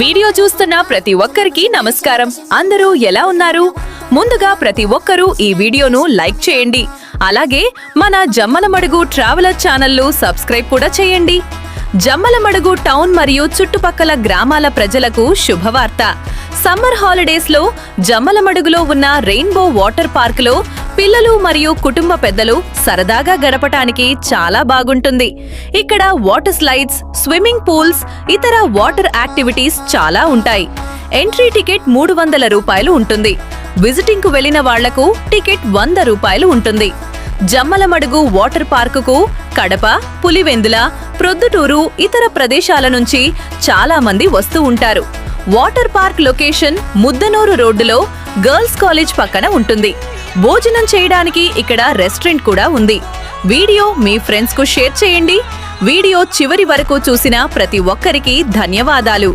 Video చూస్తున్న ప్రతి ఒక్కరికి నమస్కారం. అందరూ ఎలా ఉన్నారు? ముందుగా ప్రతి ఒక్కరూ ఈ వీడియోను లైక్ చేయండి. అలాగే మన జమ్మలమడుగు ట్రావెలర్ ఛానల్ను సబ్స్క్రైబ్ కూడా చేయండి. జమ్మలమడుగు టౌన్ మరియు చుట్టుపక్కల గ్రామాల ప్రజలకు శుభవార్త. సమ్మర్ హాలిడేస్ లో జమ్మలమడుగులో ఉన్న రెయిన్బో వాటర్ పార్క్ లో పిల్లలు మరియు కుటుంబ పెద్దలు సరదాగా గడపటానికి చాలా బాగుంటుంది. ఇక్కడ వాటర్ స్లైడ్స్, స్విమ్మింగ్ పూల్స్, ఇతర వాటర్ యాక్టివిటీస్ చాలా ఉంటాయి. ఎంట్రీ టికెట్ 300 రూపాయలు ఉంటుంది. విజిటింగ్ కు వెళ్లిన వాళ్లకు టికెట్ 100 రూపాయలు ఉంటుంది. జమ్మలమడుగు వాటర్ పార్కుకు కడప, పులివెందుల, ప్రొద్దుటూరు, ఇతర ప్రదేశాల నుంచి చాలా మంది వస్తూ ఉంటారు. వాటర్ పార్క్ లొకేషన్ ముద్దనూరు రోడ్డులో గర్ల్స్ కాలేజ్ పక్కన ఉంటుంది. భోజనం చేయడానికి ఇక్కడ రెస్టారెంట్ కూడా ఉంది. వీడియో మీ ఫ్రెండ్స్ కు షేర్ చేయండి. వీడియో చివరి వరకు చూసిన ప్రతి ఒక్కరికి ధన్యవాదాలు.